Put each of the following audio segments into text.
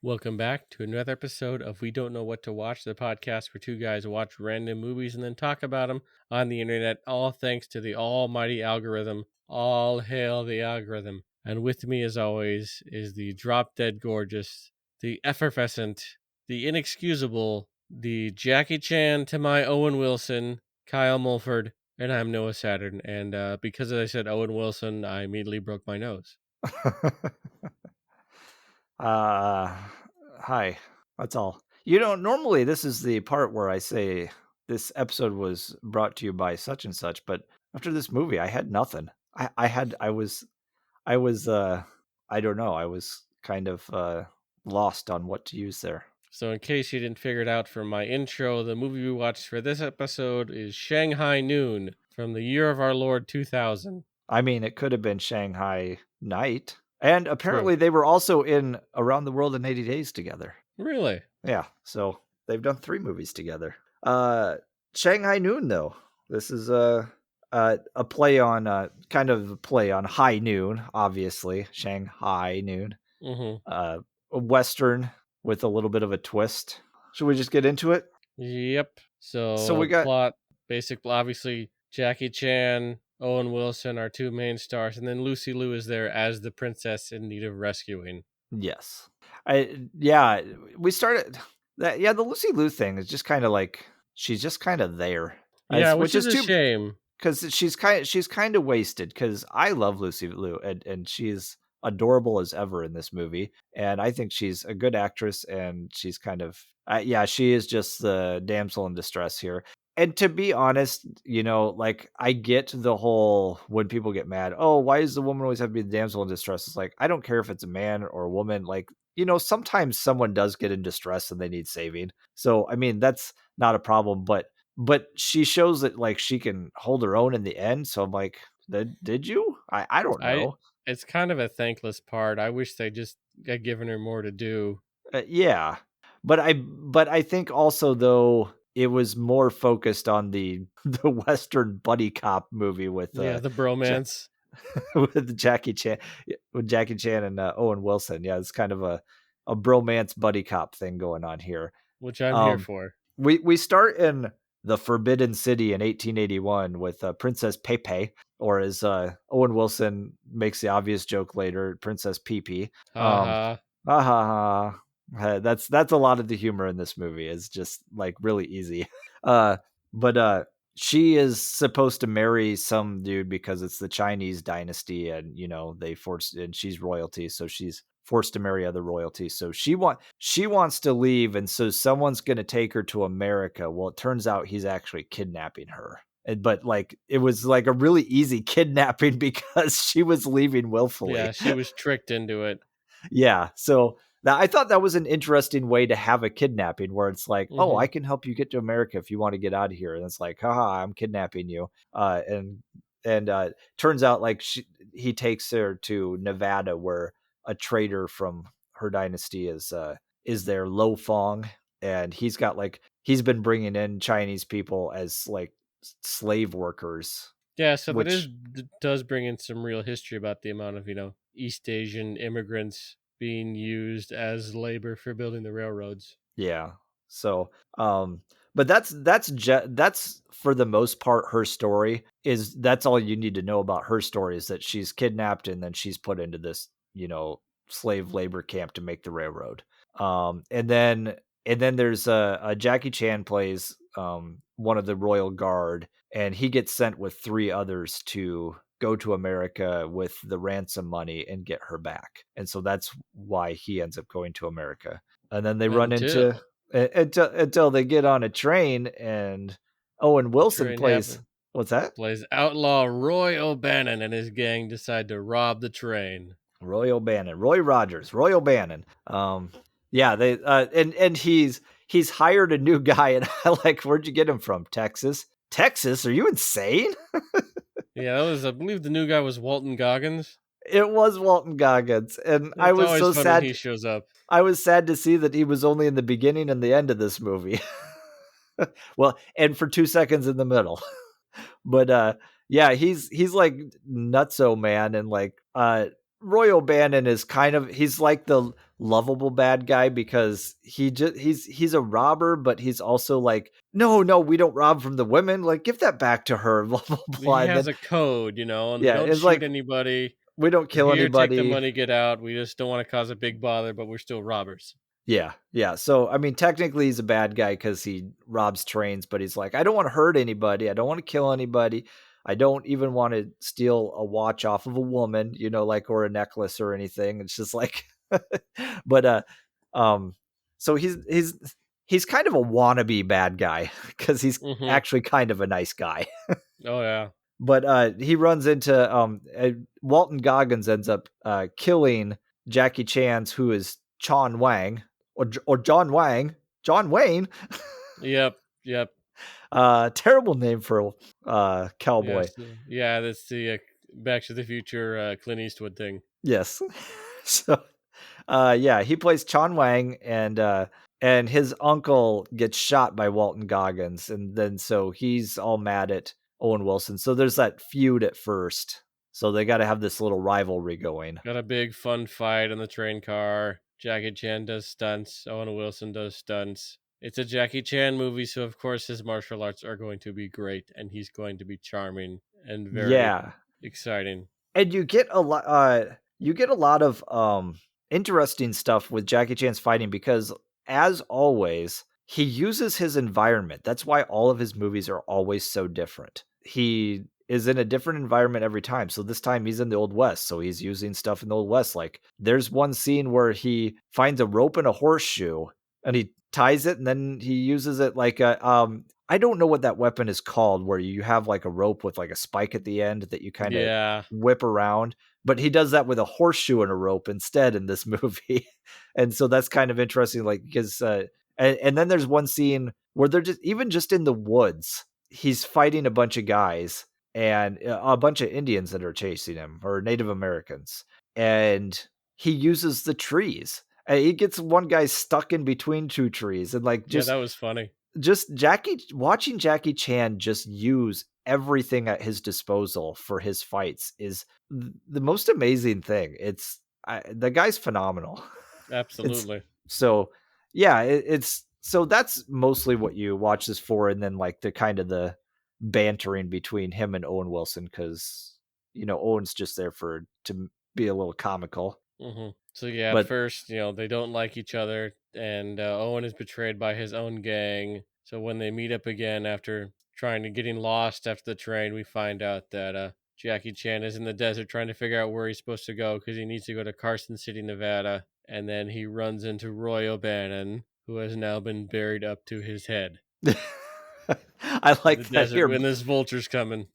Welcome back to another episode of We Don't Know What to Watch, the podcast where two guys watch random movies and then talk about them on the internet, all thanks to the almighty algorithm. All hail the algorithm. And with me, as always, is the drop dead gorgeous, the effervescent, the inexcusable, the Jackie Chan to my Owen Wilson, Kyle Mulford, and I'm Noah Saturn. And because I said Owen Wilson, I immediately broke my nose. Hi. That's all. Normally this is the part where I say this episode was brought to you by such and such, but after this movie, I had nothing. I was, I don't know. I was kind of lost on what to use there. So, in case you didn't figure it out from my intro, the movie we watched for this episode is Shanghai Noon from the year of our Lord 2000. I mean, it could have been Shanghai Night. And True. apparently they were also in Around the World in 80 Days together. Really? Yeah, so they've done 3 movies together. Shanghai Noon, though. This is a play on kind of a play on High Noon, obviously. Shanghai Noon. Mm-hmm. A Western with a little bit of a twist. Should we just get into it? Yep. So we got plot, obviously, Jackie Chan, Owen Wilson are two main stars, and then Lucy Liu is there as the princess in need of rescuing. yes. We started that. Yeah, the Lucy Liu thing is just kind of like she's just kind of there. Yeah, Which is is a too shame. because she's kind of wasted. Because I love Lucy Liu and she's adorable as ever in this movie, and I think she's a good actress. And she's kind of she is just the damsel in distress here. And to be honest, like I get the whole when people get mad, oh, why does the woman always have to be the damsel in distress? It's like I don't care if it's a man or a woman. Like sometimes someone does get in distress and they need saving. So I mean that's not a problem, but she shows that like she can hold her own in the end. So I'm like, did you? I don't know. It's kind of a thankless part. I wish they just had given her more to do. Yeah, but I think also though it was more focused on the the Western buddy cop movie with Yeah, the Ja- bromance. with Jackie Chan and Owen Wilson. Yeah, it's kind of a bromance buddy cop thing going on here. Which I'm here Um, for. we start in the Forbidden City in 1881 with Princess Pepe, or as Owen Wilson makes the obvious joke later, Princess Pepe. Haha. Ha ha ha. That's a lot of the humor in this movie is just like really easy. But she is supposed to marry some dude because it's the Chinese dynasty, and and she's royalty, so she's forced to marry other royalty. So she wants to leave, and so someone's going to take her to America. Well, it turns out he's actually kidnapping her. But like it was like a really easy kidnapping because she was leaving willfully. Yeah, she was tricked into it. Yeah. So I thought that was an interesting way to have a kidnapping where it's like, oh, Mm-hmm. I can help you get to America if you want to get out of here. And it's like, haha, I'm kidnapping you. And turns out like he takes her to Nevada where a trader from her dynasty is there, Lo Fong. And he's been bringing in Chinese people as like slave workers, Yeah, so which does bring in some real history about the amount of, East Asian immigrants being used as labor for building the railroads. yeah. So, but that's for the most part her story is that's all you need to know about her story is that she's kidnapped and then she's put into this, slave labor camp to make the railroad. And then there's a Jackie Chan plays one of the royal guard, and he gets sent with 3 others to go to America with the ransom money and get her back. And so that's why he ends up going to America. And then they run into Until until they get on a train, and Owen the Wilson train plays happens. what's that? Plays Outlaw Roy O'Bannon and his gang decide to rob the train. Roy O'Bannon, Roy Rogers, Roy O'Bannon. Yeah, they and he's hired a new guy, and I like, where'd you get him from? Texas? Texas? Are you insane? Yeah, that was, I believe the new guy was Walton Goggins. It was Walton Goggins, and I It's was always so fun when sad. he shows up. I was sad to see that he was only in the beginning and the end of this movie. Well, and for 2 seconds in the middle. But yeah, he's like nutso man, and like Roy O'Bannon is kind of he's like the lovable bad guy because he's a robber, but he's also like, no, we don't rob from the women. Like, give that back to her. Blah blah He blah. And has then a code, and we yeah, don't it's shoot like anybody. we don't We're kill here, take the anybody. money, get out. We just don't want to cause a big bother, but we're still robbers. Yeah, yeah. So I mean, technically he's a bad guy because he robs trains, but he's like, I don't want to hurt anybody. I don't want to kill anybody. I don't even want to steal a watch off of a woman, like or a necklace or anything. It's just like, but um, so he's kind of a wannabe bad guy because he's Hmm. actually kind of a nice guy. Oh yeah. But he runs into Walton Goggins ends up killing Jackie Chan's who is Chon Wang or John Wang, John Wayne. Yep. Yep. Terrible name for cowboy. Yes. Yeah. That's the Back to the Future Clint Eastwood thing. Yes. So yeah, he plays Chon Wang and his uncle gets shot by Walton Goggins and then so he's all mad at Owen Wilson. So there's that feud at first. So they got to have this little rivalry going. Got a big fun fight in the train car. Jackie Chan does stunts. Owen Wilson does stunts. It's a Jackie Chan movie, so of course his martial arts are going to be great, and he's going to be charming and very Yeah. exciting. And you get a lot of interesting stuff with Jackie Chan's fighting because as always he uses his environment. That's why all of his movies are always so different. He is in a different environment every time. So this time he's in the Old West, so he's using stuff in the Old West. Like there's one scene where he finds a rope and a horseshoe and he ties it and then he uses it like a I don't know what that weapon is called where you have like a rope with like a spike at the end that you kind of Yeah, whip around, but he does that with a horseshoe and a rope instead in this movie. And so that's kind of interesting, like, because, and then there's one scene where they're just in the woods, he's fighting a bunch of guys and a bunch of Indians that are chasing him or Native Americans. And he uses the trees. And he gets one guy stuck in between two trees and like yeah, that was funny. just watching Jackie Chan just use everything at his disposal for his fights is the most amazing thing. The guy's phenomenal. It's Absolutely. so yeah, it's so that's mostly what you watch this for, and then like the kind of the bantering between him and Owen Wilson because Owen's just there to be a little comical, So yeah, at but first, they don't like each other, and Owen is betrayed by his own gang. So when they meet up again after getting lost after the train, we find out that Jackie Chan is in the desert trying to figure out where he's supposed to go because he needs to go to Carson City, Nevada, and then he runs into Roy O'Bannon, who has now been buried up to his head I in the like that desert here. when this vulture's coming.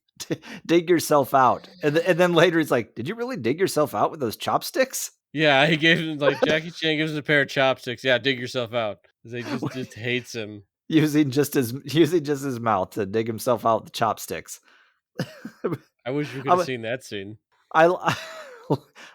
Dig yourself out. And then later he's like, did you really dig yourself out with those chopsticks? Yeah, he gave him like Jackie Chan gives him a pair of chopsticks. Yeah, dig yourself out. They just hates him. using just his mouth to dig himself out with the chopsticks. I wish we could have I'm- seen that scene. I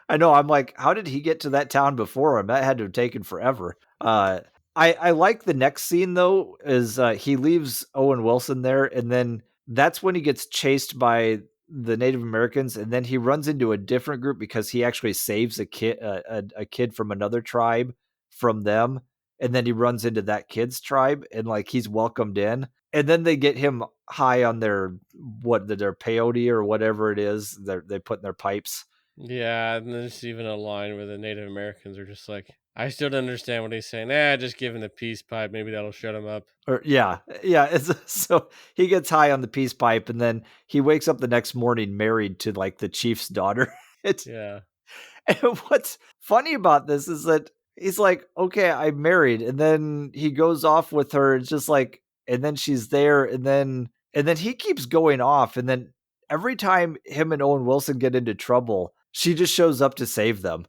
I know. I'm like, how did he get to that town before him? That had to have taken forever. I like the next scene though. Is he leaves Owen Wilson there, and then that's when he gets chased by the Native Americans, and then he runs into a different group because he actually saves a kid, a kid from another tribe from them, and then he runs into that kid's tribe, and like he's welcomed in, and then they get him high on their peyote or whatever it is they put in their pipes. Yeah, and there's even a line where the Native Americans are just like, I still don't understand what he's saying. Ah, just give him the peace pipe. Maybe that'll shut him up. Or yeah. So he gets high on the peace pipe, and then he wakes up the next morning married to like the chief's daughter. It's Yeah. and what's funny about this is that he's like, okay, I'm married, and then he goes off with her. It's just like, and then she's there, and then he keeps going off, and then every time him and Owen Wilson get into trouble, she just shows up to save them.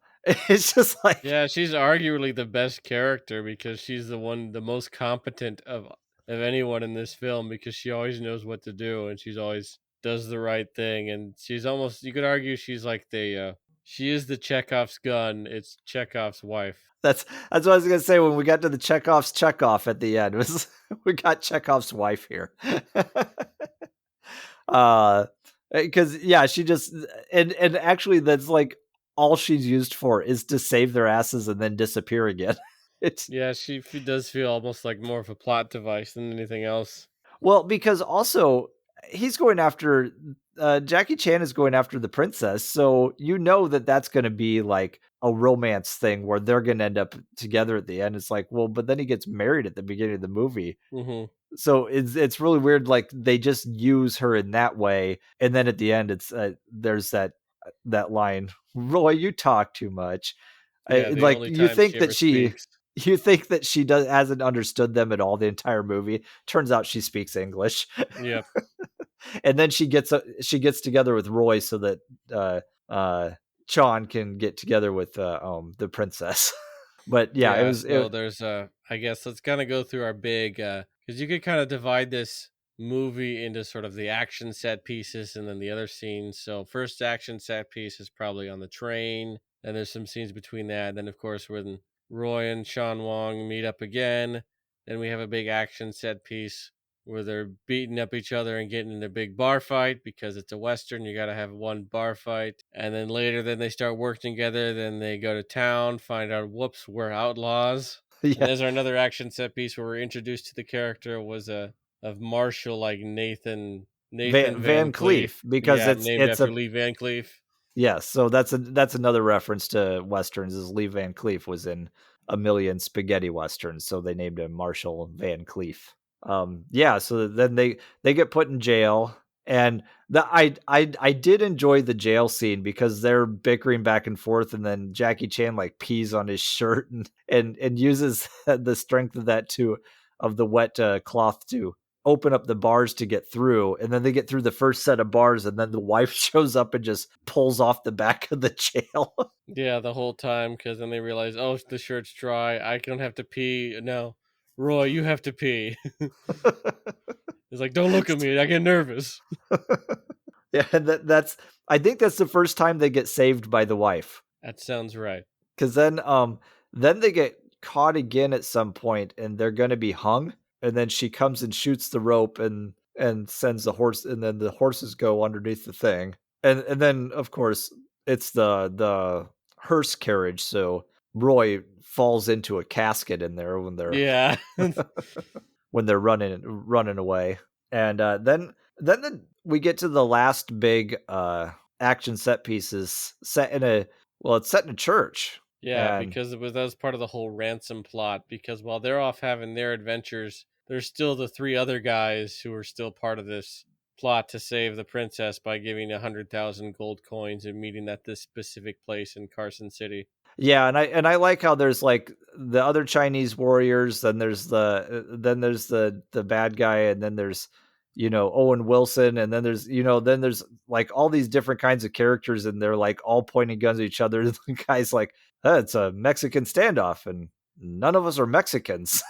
It's just like Yeah, she's arguably the best character because she's the most competent of anyone in this film because she always knows what to do and she's always does the right thing and she's almost you could argue she's like she is the Chekhov's gun. It's Chekhov's wife. that's what I was gonna say when we got to the Chekhov's Chekhov at the end. It was we got Chekhov's wife here. uh because yeah, she just and actually that's like all she's used for is to save their asses and then disappear again. It's Yeah, she does feel almost like more of a plot device than anything else. well, because also he's going after Jackie Chan is going after the princess, so you know that that's going to be like a romance thing where they're going to end up together at the end. It's like, well, but then he gets married at the beginning of the movie. Mhm. So it's really weird. Like they just use her in that way, and then at the end, it's there's that line, "Roy, you talk too much." Yeah, the Like only time she ever speaks. you think that she does hasn't understood them at all the entire movie. Turns out she speaks English, Yep. and then she gets together with Roy so that uh, uh, Chon can get together with the princess. But yeah, Yeah, so there's I guess let's kind of go through our big cuz you could kind of divide this movie into sort of the action set pieces and then the other scenes. So first action set piece is probably on the train, and there's some scenes between that. Then of course when Roy and Sean Wong meet up again, then we have a big action set piece where they're beating up each other and getting in a big bar fight because it's a western. You got to have one bar fight, and then later, then they start working together. Then they go to town, find out, whoops, we're outlaws. And yeah, there's another action set piece where we're introduced to the character was a of Marshall, like Nathan Van Van Cleef. Cleef, because Yeah, named it's after a Lee Van Cleef. yes, so that's another reference to westerns. Is Lee Van Cleef was in a million spaghetti westerns, so they named him Marshall Van Cleef. Yeah, so then they get put in jail, and I did enjoy the jail scene because they're bickering back and forth, and then Jackie Chan like pees on his shirt and uses the strength of that to of the wet cloth to open up the bars to get through, and then they get through the first set of bars, and then the wife shows up and just pulls off the back of the jail. Yeah, the whole time because then they realize, oh, the shirt's dry. I don't have to pee. No, Roy, you have to pee. It's like, don't look at me. I get nervous. Yeah, and that's I think that's the first time they get saved by the wife, That sounds right. because then they get caught again at some point, and they're going to be hung, and then she comes and shoots the rope and sends the horse, and then the horses go underneath the thing, and then of course it's the hearse carriage, so Roy falls into a casket in there Yeah. when they're running away, and we get to the last big action set pieces set in a well, it's set in a church, Yeah, and because that was part of the whole ransom plot. Because while they're off having their adventures, there's still the three other guys who are still part of this plot to save the princess by giving 100,000 gold coins and meeting at this specific place in Carson City. yeah, and I like how there's like the other Chinese warriors, then there's the bad guy, and then there's Owen Wilson, and then there's like all these different kinds of characters, and they're like all pointing guns at each other. The guy's like, it's a Mexican standoff, and none of us are Mexicans.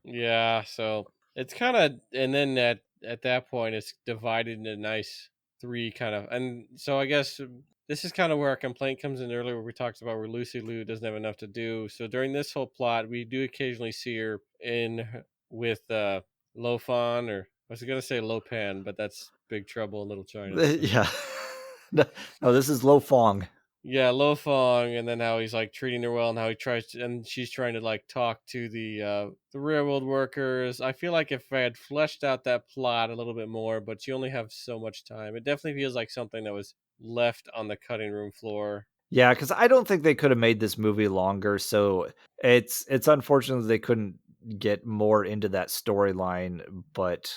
Yeah, so it's kind of, and then at that point, it's divided into nice three kind of, and so I guess this is kind of where our complaint comes in earlier, where we talked about where Lucy Liu doesn't have enough to do. So during this whole plot, we do occasionally see her with Lo Fan, or I was gonna say Lo Pan, but that's Big Trouble in Little China. Yeah. No, this is Lo Fong. Yeah, Lo Fong, and then how he's like treating her well, and how he tries to, and she's trying to like talk to the railroad workers. I feel like if I had fleshed out that plot a little bit more, but you only have so much time, it definitely feels like something that was left on the cutting room floor. Yeah, because I don't think they could have made this movie longer. So it's unfortunate that they couldn't get more into that storyline, but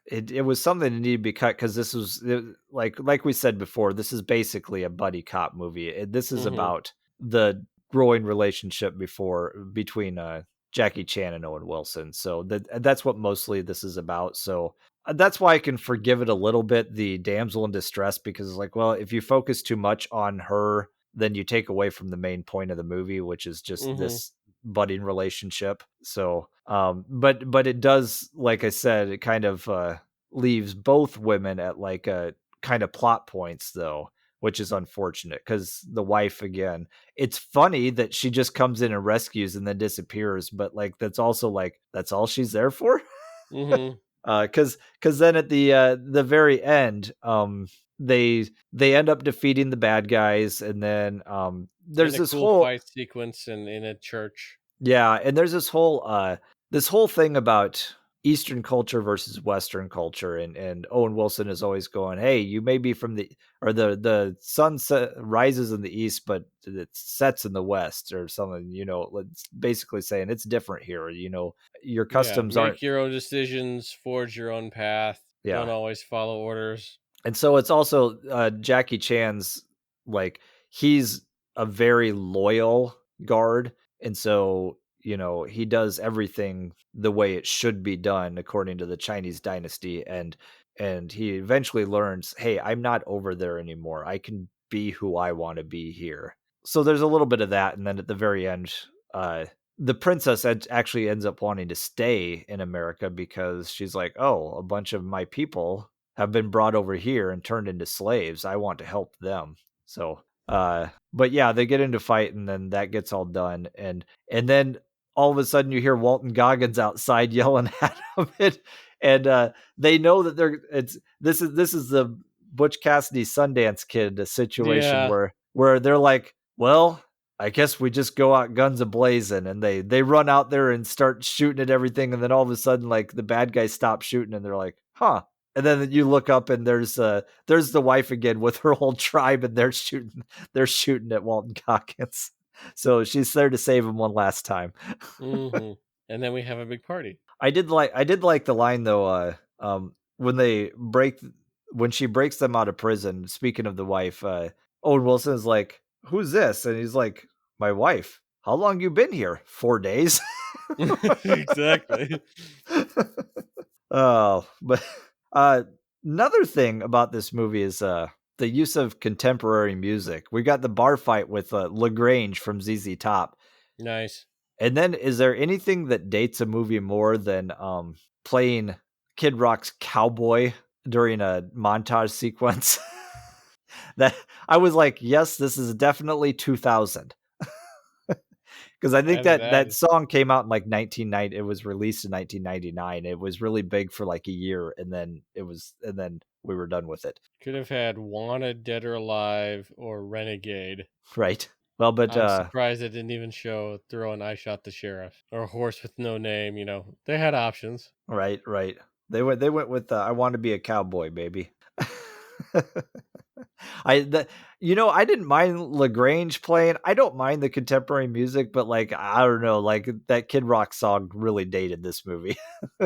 it was something that needed to be cut because this was like we said before, this is basically a buddy cop movie. This is Mm-hmm. about the growing relationship between Jackie Chan and Owen Wilson. So that's what mostly this is about. So that's why I can forgive it a little bit, the damsel in distress, because like, well, if you focus too much on her, then you take away from the main point of the movie, which is just Mm-hmm. this budding relationship. So, but it does, like I said, it kind of leaves both women at like a kind of plot points though, which is unfortunate because the wife again, it's funny that she just comes in and rescues and then disappears, but like that's also like that's all she's there for. Mm-hmm. Because then at the very end, they end up defeating the bad guys, and then In there's a this cool whole fight sequence in a church. yeah, and there's this whole thing about Eastern culture versus Western culture, and Owen Wilson is always going, "Hey, you may be from the or the sun rises in the east, but it sets in the west," or something. It's basically saying it's different here. Your Yeah, customs aren't. make your own decisions, forge your own path. Don't Yeah, always follow orders. and so it's also Jackie Chan's like he's a very loyal guard, and so he does everything the way it should be done according to the Chinese dynasty, and he eventually learns, hey, I'm not over there anymore. I can be who I want to be here. So there's a little bit of that, and then at the very end, uh, the princess actually ends up wanting to stay in America because she's like, oh, a bunch of my people have been brought over here and turned into slaves. I want to help them. So, but yeah, they get into fight, and then that gets all done, and then all of a sudden you hear Walton Goggins outside yelling at them, and they know that this is the Butch Cassidy Sundance Kid situation Yeah. where they're like, well, I guess we just go out guns a blazing, and they run out there and start shooting at everything, and then all of a sudden, like the bad guys stop shooting, and they're like, huh. And then you look up, and there's the wife again with her whole tribe, and they're shooting at Walton Goggins. So she's there to save him one last time. Hmm. And then we have a big party. I did like the line though, when when she breaks them out of prison, speaking of the wife, Owen Wilson is like, who's this? And he's like, my wife. How long you been here? 4 days. Exactly. Oh, but uh another thing about this movie is the use of contemporary music. We got the bar fight with LaGrange from ZZ Top. Nice. And then is there anything that dates a movie more than playing Kid Rock's Cowboy during a montage sequence? That I was like, yes, this is definitely 2000. Because I think That that song came out in like 1990. It was released in 1999. It was really big for like a year, and then we were done with it. could have had Wanted, Dead or Alive, or Renegade. Right. Well, but I'm surprised it didn't even show throwing I Shot the Sheriff or Horse with No Name. They had options. right. They went with I want to be a cowboy, baby. I the, I didn't mind LaGrange playing. I don't mind the contemporary music, but like I don't know, like that Kid Rock song really dated this movie.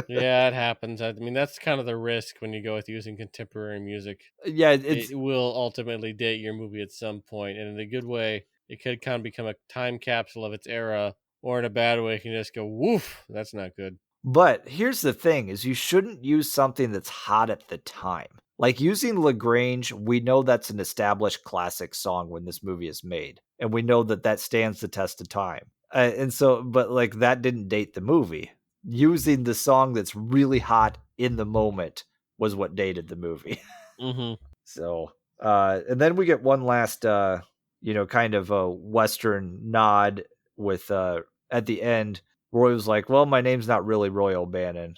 Yeah, it happens. I mean, that's kind of the risk when you go with using contemporary music. Yeah, it's It will ultimately date your movie at some point, and in a good way, it could kind of become a time capsule of its era, or in a bad way, it can just go, woof, that's not good. but here's the thing is you shouldn't use something that's hot at the time. Like using LaGrange, we know that's an established classic song when this movie is made, and we know that that stands the test of time. And so, but like that didn't date the movie. Using the song that's really hot in the moment was what dated the movie. Mm-hmm. So, and then we get one last, kind of a Western nod with, at the end, Roy was like, well, my name's not really Roy O'Bannon,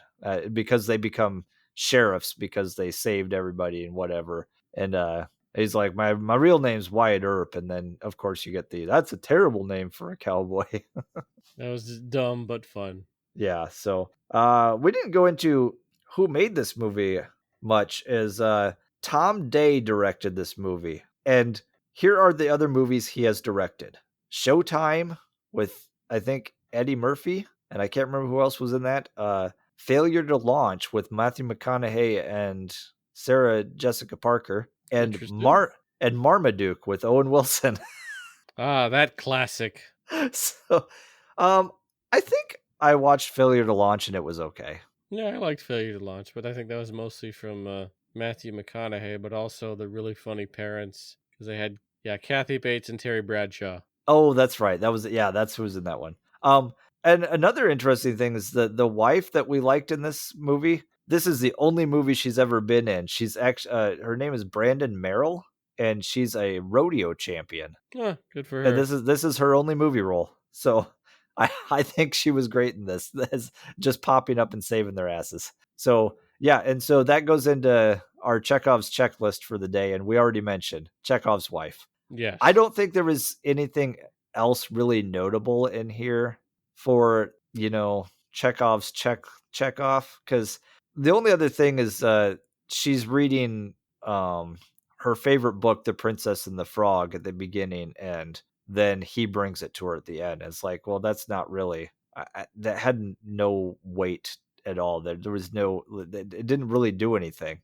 because they become sheriffs because they saved everybody and whatever. And, he's like, my real name's Wyatt Earp. And then, of course, you get that's a terrible name for a cowboy. That was just dumb but fun. Yeah, so we didn't go into who made this movie much as Tom Day directed this movie. And here are the other movies he has directed. Showtime with I think Eddie Murphy, and I can't remember who else was in that. Failure to Launch with Matthew McConaughey and Sarah Jessica Parker, and Interesting. Marmaduke with Owen Wilson. Ah, that classic. So, I think I watched Failure to Launch and it was okay. Yeah, I liked Failure to Launch, but I think that was mostly from Matthew McConaughey, but also the really funny parents, because they had, yeah, Kathy Bates and Terry Bradshaw. Oh, that's right. That's who was in that one. And another interesting thing is the wife that we liked in this movie. This is the only movie she's ever been in. She's actually her name is Brandon Merrill, and she's a rodeo champion. Ah, good for And her. this is her only movie role. So I think she was great in this. Just popping up and saving their asses. So yeah, and so that goes into our Chekhov's checklist for the day, and we already mentioned Chekhov's wife. I Yes. don't think there was anything else really notable in here for, Chekhov's Chekhov, because the only other thing is she's reading um her favorite book, The Princess and the Frog, at the beginning, and then he brings it to her at the end. It's like, well, that's not really that had no weight at all. There was no, it didn't really do anything.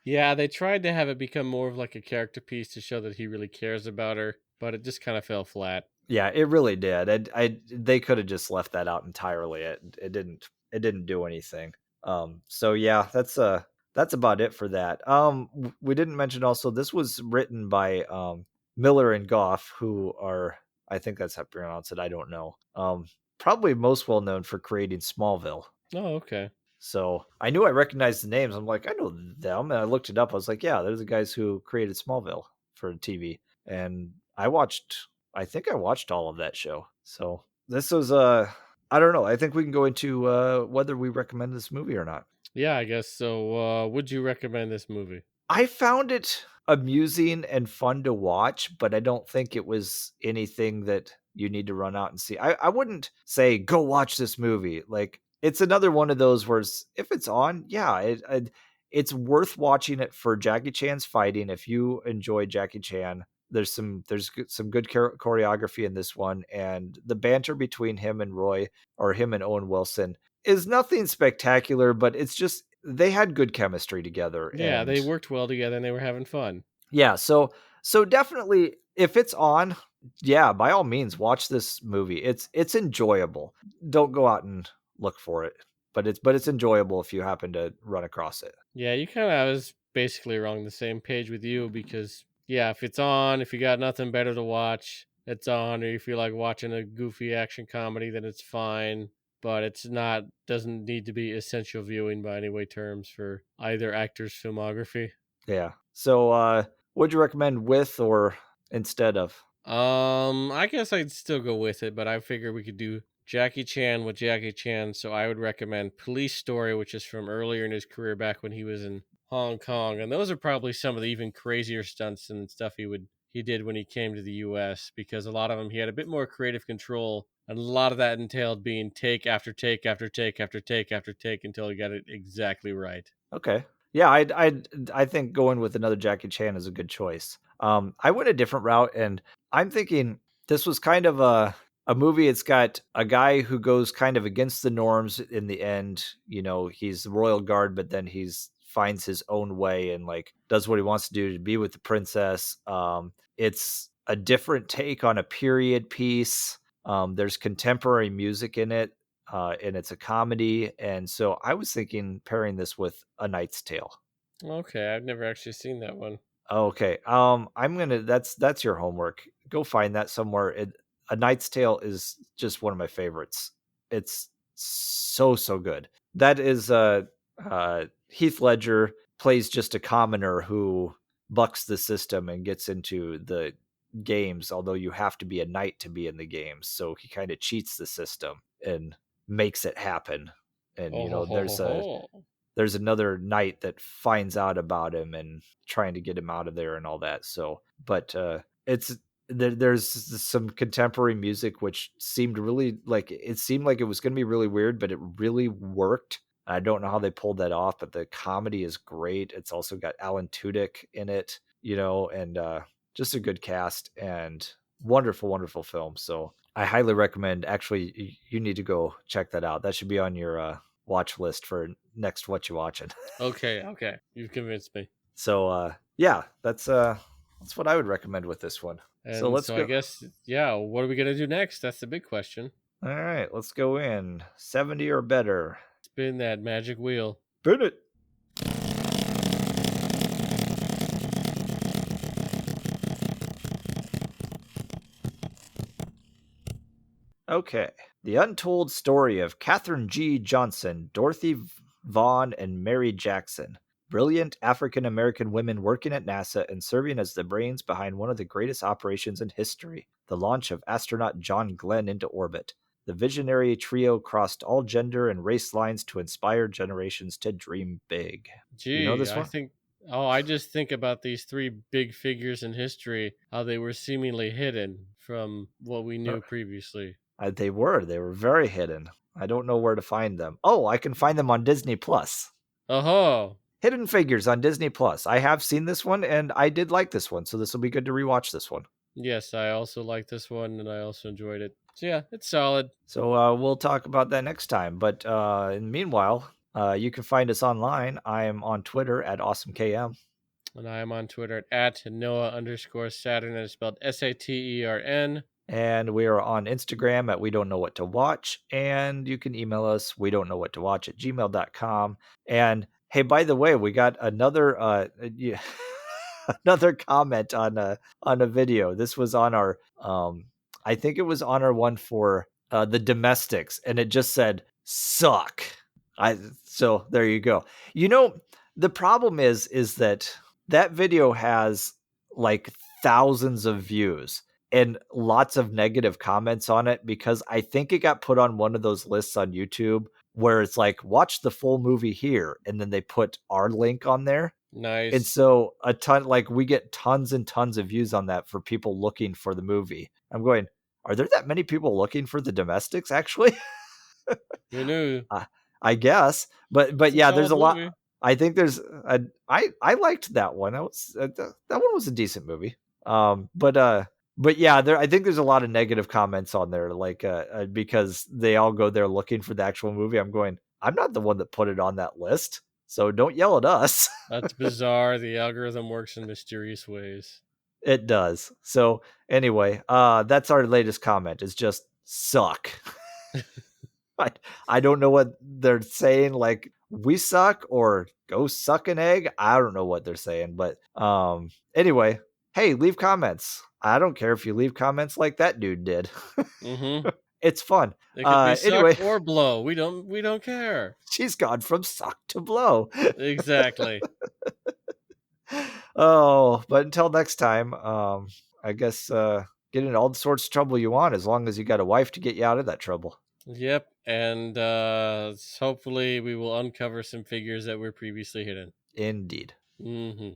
Yeah, they tried to have it become more of like a character piece to show that he really cares about her, but it just kind of fell flat. Yeah, it really did. They could have just left that out entirely. It didn't do anything. So yeah, that's about it for that. We didn't mention also this was written by Miller and Goff, who are, I think that's how you pronounce it. I don't know. Probably most well known for creating Smallville. Oh, okay. So I knew I recognized the names. I'm like, I know them, and I looked it up. I was like, yeah, they're the guys who created Smallville for TV, and I think I watched all of that show. So this was I don't know. I think we can go into whether we recommend this movie or not. Yeah, I guess so. Would you recommend this movie? I found it amusing and fun to watch, but I don't think it was anything that you need to run out and see. I wouldn't say go watch this movie. Like, it's another one of those where if it's on, yeah, it's worth watching it for Jackie Chan's fighting. If you enjoy Jackie Chan, there's some good choreography in this one, and the banter between him and Roy, or him and Owen Wilson, is nothing spectacular, but it's just they had good chemistry together. Yeah, And they worked well together and they were having fun. yeah, so definitely if it's on, yeah, by all means watch this movie. It's enjoyable. Don't go out and look for it, but it's enjoyable if you happen to run across it. Yeah, you kind of, I was basically along the same page with you because, yeah, if it's on, if you got nothing better to watch, it's on, or you feel like watching a goofy action comedy, then it's fine. But it's not, doesn't need to be essential viewing by any way terms for either actor's filmography. Yeah. So would you recommend with or instead of? I guess I'd still go with it, but I figure we could do Jackie Chan with Jackie Chan. So I would recommend Police Story, which is from earlier in his career back when he was in Hong Kong, and those are probably some of the even crazier stunts and stuff he did when he came to the U.S. because a lot of them he had a bit more creative control, and a lot of that entailed being take after take after take after take after take until he got it exactly right. Okay. Yeah, I think going with another Jackie Chan is a good choice. I went a different route, and I'm thinking this was kind of a movie. It's got a guy who goes kind of against the norms in the end. He's the royal guard, but then he's finds his own way and like does what he wants to do to be with the princess. It's a different take on a period piece. There's contemporary music in it, and it's a comedy. And so I was thinking pairing this with A Knight's Tale. Okay, I've never actually seen that one. Okay, I'm gonna. That's your homework. Go find that somewhere. A Knight's Tale is just one of my favorites. It's so good. That is Heath Ledger plays just a commoner who bucks the system and gets into the games, although you have to be a knight to be in the games. So he kind of cheats the system and makes it happen. And Oh ho ho ho ho! there's another knight that finds out about him and trying to get him out of there and all that. So, but it's there's some contemporary music which seemed really like it seemed like it was going to be really weird, but it really worked. I don't know how they pulled that off, but the comedy is great. It's also got Alan Tudyk in it, and just a good cast and wonderful, wonderful film. So I highly recommend. Actually, you need to go check that out. That should be on your watch list for next what you watching. Okay, okay, you've convinced me. So yeah, that's what I would recommend with this one. So And let's so I go. guess, yeah, what are we gonna do next? That's the big question. All right, let's go in 70 or better. Spin that magic wheel. Spin it. Okay. The Untold Story of Katherine G. Johnson, Dorothy Vaughan, and Mary Jackson. Brilliant African American women working at NASA and serving as the brains behind one of the greatest operations in history, the launch of astronaut John Glenn into orbit. The visionary trio crossed all gender and race lines to inspire generations to dream big. Do you know Gee, this I one? think Oh, I just think about these three big figures in history, how they were seemingly hidden from what we knew previously. They were very hidden. I don't know where to find them. Oh, I can find them on Disney Plus. Oh, Hidden Figures on Disney Plus. I have seen this one and I did like this one, so this will be good to rewatch this one. yes, I also like this one and I also enjoyed it. So yeah, it's solid. So we'll talk about that next time. But meanwhile, you can find us online. I am on Twitter at AwesomeKM. And I am on Twitter at Noah_Saturn, and it's spelled Satern. And we are on Instagram at We Don't Know What to Watch. And you can email us, we don't know what to watch at gmail.com. And hey, by the way, we got another another comment on a video. This was on our I think it was on our one for the domestics, and it just said suck. So there you go. You know, the problem is that video has like thousands of views and lots of negative comments on it because I think it got put on one of those lists on YouTube where it's like, watch the full movie here. And then they put our link on there. And Nice. so a ton, like we get tons and tons of views on that for people looking for the movie. I'm going, are there that many people looking for the domestics actually? Who knew? uh, I guess, but It's a yeah, there's solid a lot. movie. I think there's a, I liked that one. That one was a decent movie. But yeah, there I think there's a lot of negative comments on there, like because they all go there looking for the actual movie. I'm going, I'm not the one that put it on that list, so don't yell at us. That's bizarre. The algorithm works in mysterious ways. It does. So anyway, that's our latest comment. Is just suck. I, I don't know what they're saying, like we suck or go suck an egg. I don't know what they're saying, but anyway, hey, leave comments. I don't care if you leave comments like that dude did. Mm-hmm. It's fun. It could be suck Anyway, or blow. We don't care. she's gone from suck to blow. Exactly. Oh, but until next time, I guess get in all the sorts of trouble you want as long as you got a wife to get you out of that trouble. Yep. And hopefully we will uncover some figures that were previously hidden. Indeed. Mm-hmm.